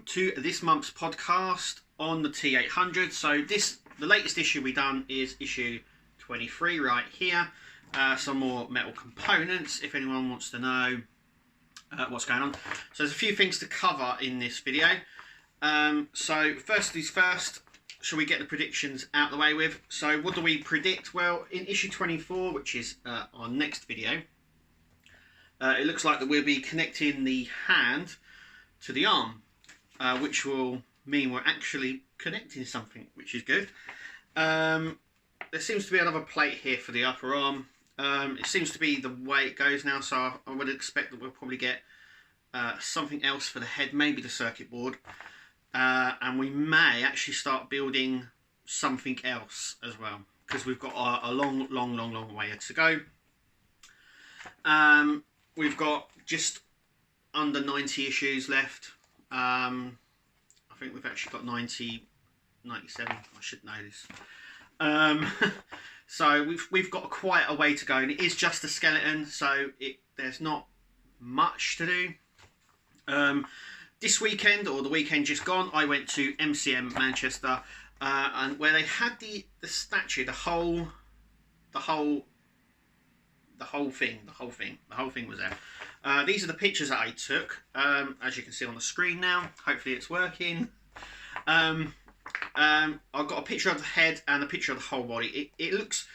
welcome to this month's podcast on the T800. So the latest issue we done is issue 23 right here. Some more metal components if anyone wants to know what's going on. So there's a few things to cover in this video. So first things first, shall we get the predictions out the way with? So what do we predict? Well, in issue 24, which is our next video, it looks like that we'll be connecting the hand to the arm, which will mean we're actually connecting something, which is good. There seems to be another plate here for the upper arm. It seems to be the way it goes now, so I would expect that we'll probably get something else for the head, maybe the circuit board, and we may actually start building something else as well, because we've got a long way to go. We've got just under 90 issues left. I think we've actually got 97. I should know this. So we've got quite a way to go, and it is just a skeleton, so there's not much to do. This weekend, or the weekend just gone, I went to MCM Manchester, and where they had the statue, the whole thing was there. These are the pictures that I took, as you can see on the screen now. Hopefully it's working. I've got a picture of the head and a picture of the whole body. It looks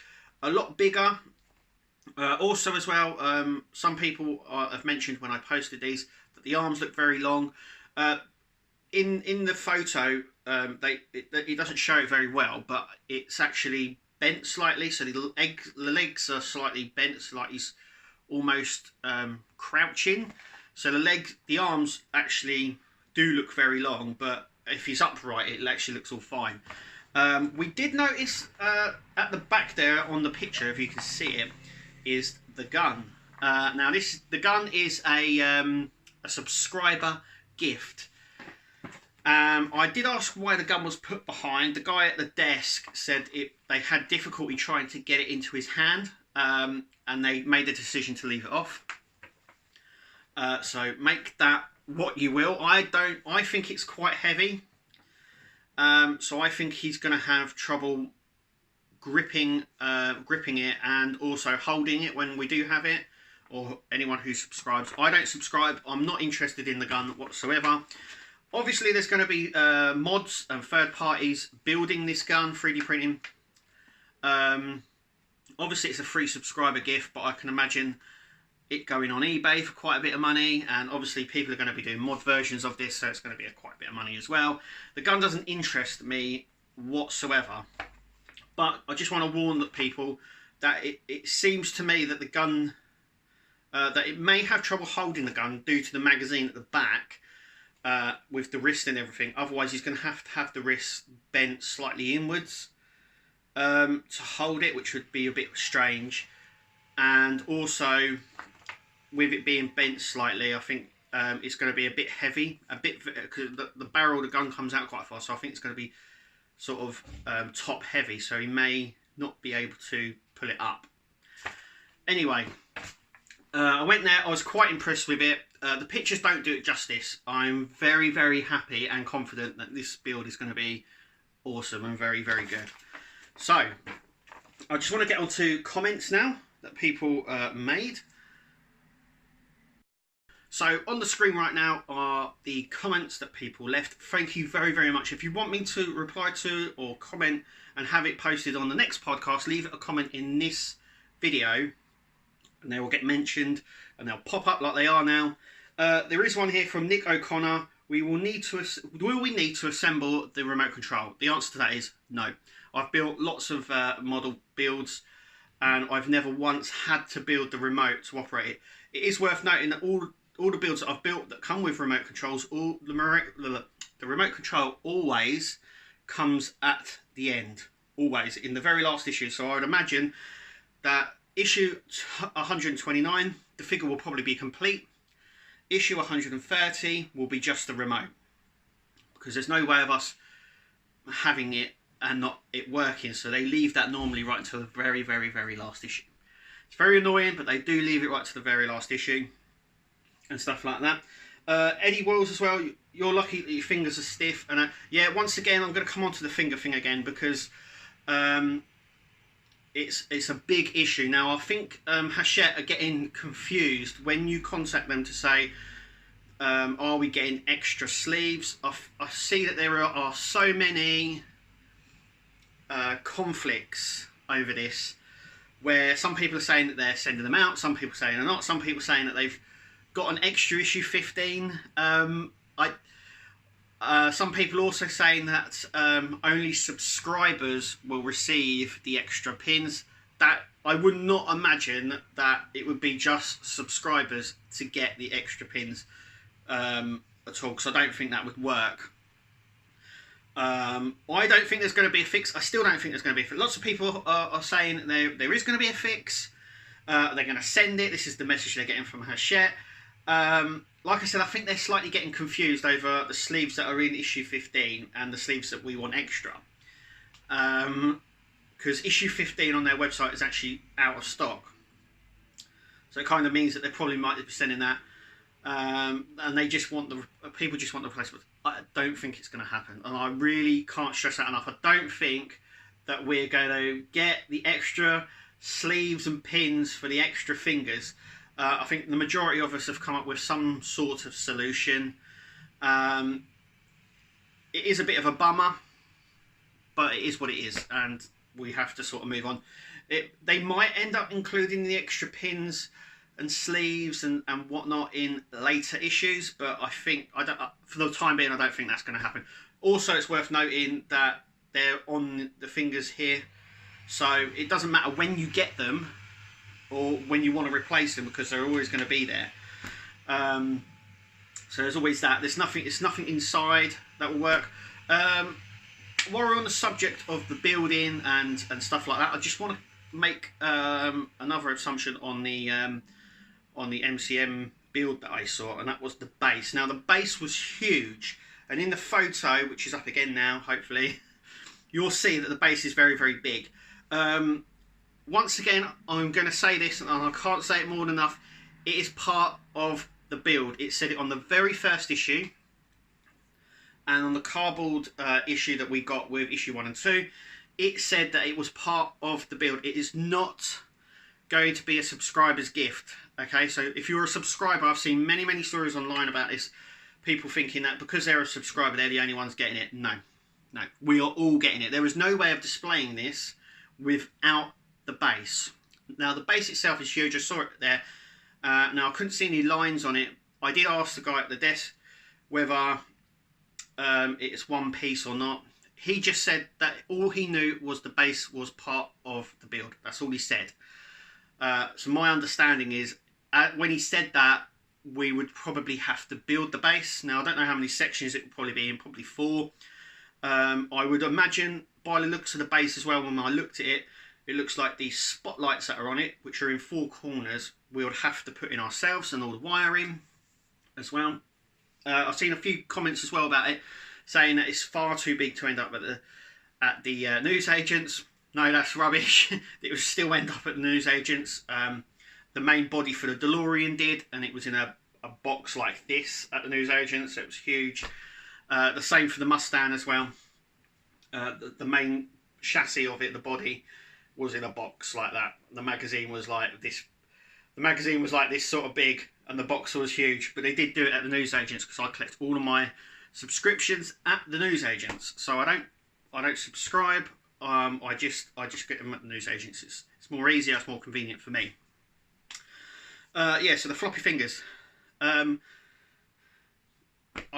a lot bigger. Also as well, some people have mentioned when I posted these that the arms look very long. In the photo, it doesn't show it very well, but it's actually bent slightly, so the legs are slightly bent, like he's almost crouching. So the arms actually do look very long, but if he's upright, it actually looks all fine. We did notice at the back there on the picture, if you can see it, is the gun. Now the gun is a subscriber gift. I did ask why the gun was put behind. The guy at the desk said they had difficulty trying to get it into his hand, and they made the decision to leave it off. So make that what you will. I think it's quite heavy, so I think he's going to have trouble gripping it and also holding it when we do have it, or anyone who subscribes. I don't subscribe. I'm not interested in the gun whatsoever. Obviously, there's going to be mods and third parties building this gun, 3D printing. Obviously, it's a free subscriber gift, but I can imagine it going on eBay for quite a bit of money. And obviously, people are going to be doing mod versions of this, so it's going to be quite a bit of money as well. The gun doesn't interest me whatsoever, but I just want to warn the people that it seems to me that the gun, that it may have trouble holding the gun due to the magazine at the back. With the wrist and everything. Otherwise he's going to have the wrist bent slightly inwards to hold it, which would be a bit strange. And also with it being bent slightly, I think it's going to be a bit heavy, because the barrel of the gun comes out quite far, so I think it's going to be sort of top heavy, so he may not be able to pull it up. Anyway, I went there. I was quite impressed with it. The pictures don't do it justice. I'm very happy and confident that this build is going to be awesome and very good. So I just want to get on to comments now that people made. So on the screen right now are the comments that people left. Thank you very much. If you want me to reply to or comment and have it posted on the next podcast, leave a comment in this video and they will get mentioned and they'll pop up like they are now. There is one here from Nick O'Connor. Will we need to assemble the remote control? The answer to that is no. I've built lots of model builds and I've never once had to build the remote to operate it. It is worth noting that all the builds that I've built that come with remote controls, the remote control always comes at the end. Always, in the very last issue. So I would imagine that issue 129, the figure will probably be complete. Issue 130 will be just the remote, because there's no way of us having it and not it working, so they leave that normally right until the very last issue. It's very annoying, but they do leave it right to the very last issue and stuff like that. Eddie Wells as well. You're lucky that your fingers are stiff. And yeah, once again, I'm going to come on to the finger thing again because it's a big issue. Now, I think Hachette are getting confused when you contact them to say, are we getting extra sleeves? I see that there are so many conflicts over this, where some people are saying that they're sending them out, some people are saying they're not, some people are saying that they've got an extra issue 15. Some people also saying that only subscribers will receive the extra pins. That I would not imagine that it would be just subscribers to get the extra pins at all, because I don't think that would work. I don't think there's going to be a fix. I still don't think there's going to be a fix. Lots of people are saying that there is going to be a fix. They're going to send it. This is the message they're getting from Hachette. Like I said, I think they're slightly getting confused over the sleeves that are in issue 15 and the sleeves that we want extra. Because issue 15 on their website is actually out of stock. So it kind of means that they probably might be sending that. And they just want people just want the replacements. I don't think it's going to happen. And I really can't stress that enough. I don't think that we're going to get the extra sleeves and pins for the extra fingers. I think the majority of us have come up with some sort of solution. It is a bit of a bummer, but it is what it is, and we have to sort of move on. They might end up including the extra pins and sleeves and whatnot in later issues, but I think, for the time being, I don't think that's going to happen. Also, it's worth noting that they're on the fingers here, so it doesn't matter when you get them or when you want to replace them, because they're always going to be there. So there's always that. It's nothing inside that will work. While we're on the subject of the building and stuff like that, I just want to make another assumption on the MCM build that I saw, and that was the base. Now, the base was huge, and in the photo, which is up again now, hopefully, you'll see that the base is very, very big. Once again, I'm going to say this, and I can't say it more than enough. It is part of the build. It said it on the very first issue, and on the cardboard issue that we got with issue 1 and 2, it said that it was part of the build. It is not going to be a subscriber's gift. Okay, so if you're a subscriber, I've seen many, many stories online about this. People thinking that because they're a subscriber, they're the only ones getting it. No, we are all getting it. There is no way of displaying this without the base. Now, the base itself is huge. I saw it there. Now, I couldn't see any lines on it. I did ask the guy at the desk whether it's one piece or not. He just said that all he knew was the base was part of the build. That's all he said. So my understanding is, when he said that, we would probably have to build the base. Now, I don't know how many sections it would probably be in, probably 4. I would imagine, by the looks of the base as well, when I looked at it, it looks like these spotlights that are on it, which are in 4 corners, we would have to put in ourselves, and all the wiring as well. I've seen a few comments as well about it, saying that it's far too big to end up at the newsagents. No, that's rubbish. It would still end up at the newsagents. The main body for the DeLorean did, and it was in a box like this at the newsagents, so it was huge. The same for the Mustang as well. The main chassis of it, the body, was in a box like that. The magazine was like this. The magazine was like this sort of big, and the box was huge. But they did do it at the newsagents, because I collect all of my subscriptions at the newsagents. So I don't subscribe. I just get them at the newsagents. It's more easier. It's more convenient for me. Yeah. So the floppy fingers. I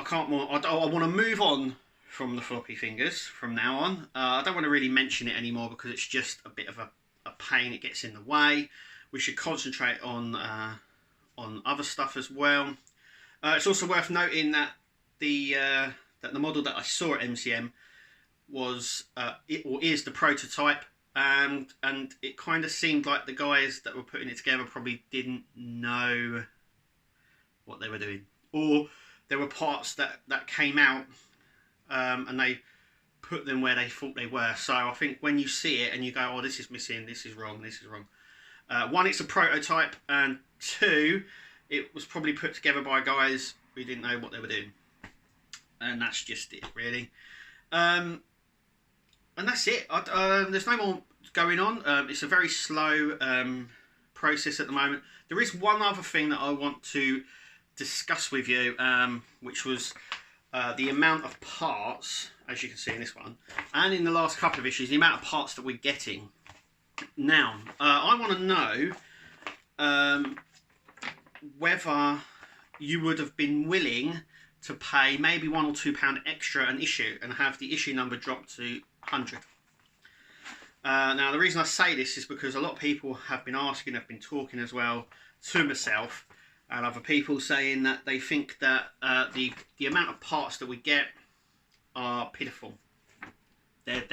can't more. I want to move on from the floppy fingers from now on. I don't want to really mention it anymore, because it's just a bit of a pain. It gets in the way. We should concentrate on other stuff as well. It's also worth noting that the model that I saw at MCM was is the prototype, and it kind of seemed like the guys that were putting it together probably didn't know what they were doing, or there were parts that came out and they put them where they thought they were. So I think when you see it and you go, oh, this is missing, this is wrong, this is wrong. 1, it's a prototype, and 2, it was probably put together by guys who didn't know what they were doing. And that's just it, really. And that's it. There's no more going on. It's a very slow process at the moment. There is one other thing that I want to discuss with you, which was the amount of parts, as you can see in this one, and in the last couple of issues, the amount of parts that we're getting. Now, I want to know whether you would have been willing to pay maybe £1 or £2 extra an issue and have the issue number drop to 100. Now, the reason I say this is because a lot of people have been asking, have been talking as well to myself and other people, saying that they think that the amount of parts that we get are pitiful. It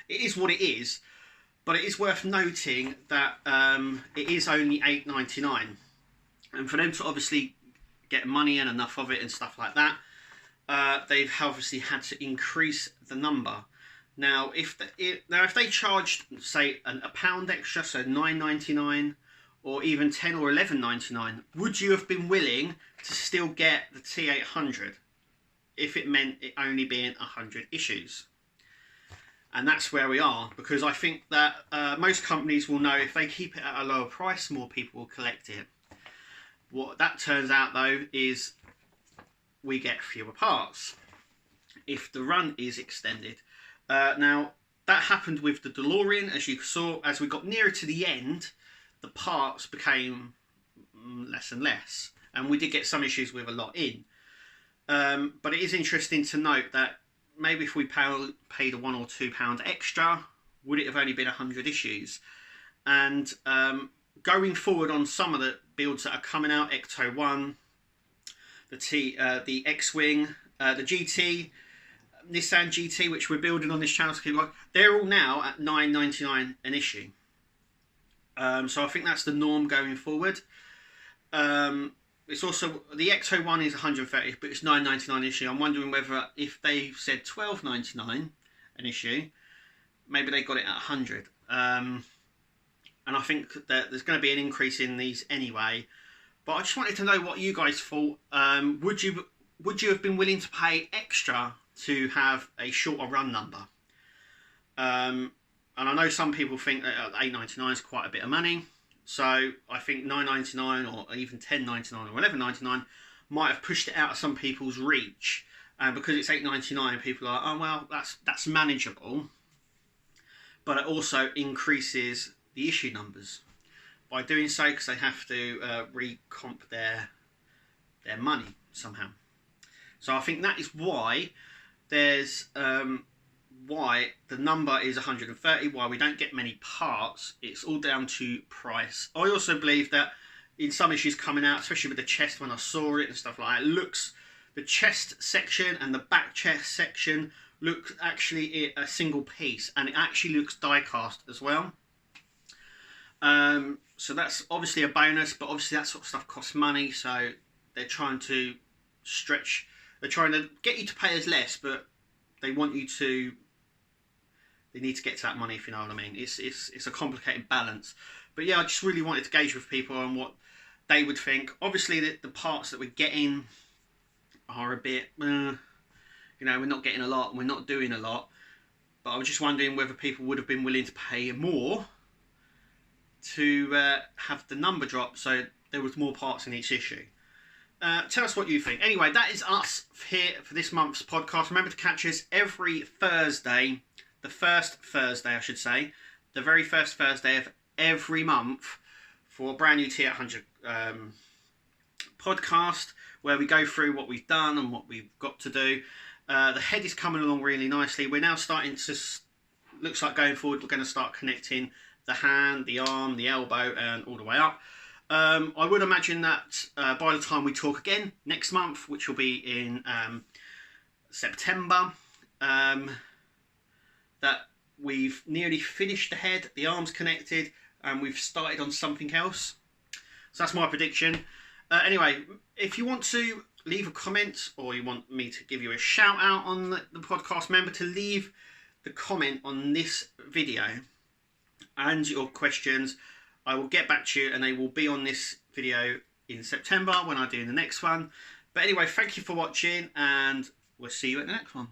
is what it is, but it is worth noting that it is only £8.99, and for them to obviously get money and enough of it and stuff like that, they've obviously had to increase the number. Now, if they charged, say, a pound extra, so £9.99, or even £10 or £11.99, would you have been willing to still get the T800 if it meant it only being 100 issues? And that's where we are, because I think that most companies will know if they keep it at a lower price, more people will collect it. What that turns out, though, is we get fewer parts if the run is extended. Now, that happened with the DeLorean, as you saw. As we got nearer to the end, the parts became less and less, and we did get some issues with a lot in. But it is interesting to note that maybe if we paid a £1 or £2 extra, would it have only been 100 issues? And going forward on some of the builds that are coming out, Ecto 1, the X-Wing, the GT, Nissan GT, which we're building on this channel, they're all now at £9.99 an issue. So I think that's the norm going forward. It's also, the Ecto 1 is 130, but it's £9.99 issue. I'm wondering whether if they said £12.99 an issue, maybe they got it at 100. And I think that there's going to be an increase in these anyway. But I just wanted to know what you guys thought. Would you have been willing to pay extra to have a shorter run number? And I know some people think that £8.99 is quite a bit of money. So I think £9.99 or even £10.99 or £11.99 might have pushed it out of some people's reach. And because it's £8.99, people are, oh well, that's manageable. But it also increases the issue numbers by doing so, because they have to recomp their money somehow. So I think that is why there's why the number is 130, why we don't get many parts. It's all down to price. I also believe that in some issues coming out, especially with the chest, when I saw it and stuff like that, the chest section and the back chest section look actually a single piece, and it actually looks die cast as well. So that's obviously a bonus, but obviously that sort of stuff costs money, so they're trying to stretch, they're trying to get you to pay as less, but they want you to, they need to get to that money, if you know what I mean. It's a complicated balance. But yeah, I just really wanted to gauge with people on what they would think. Obviously the parts that we're getting are a bit, you know, we're not getting a lot, we're not doing a lot, but I was just wondering whether people would have been willing to pay more to have the number drop so there was more parts in each issue. Tell us what you think. Anyway, that is us here for this month's podcast. Remember to catch us every Thursday, the first Thursday I should say, the very first Thursday of every month for a brand new T800 podcast, where we go through what we've done and what we've got to do. The head is coming along really nicely. We're now starting to, looks like going forward, we're going to start connecting the hand, the arm, the elbow, and all the way up. I would imagine that by the time we talk again next month, which will be in September, that we've nearly finished the head, the arm's connected, and we've started on something else. So that's my prediction. Anyway, if you want to leave a comment, or you want me to give you a shout out on the podcast, remember to leave the comment on this video and your questions. I will get back to you, and they will be on this video in September when I do the next one. But anyway, thank you for watching, and we'll see you at the next one.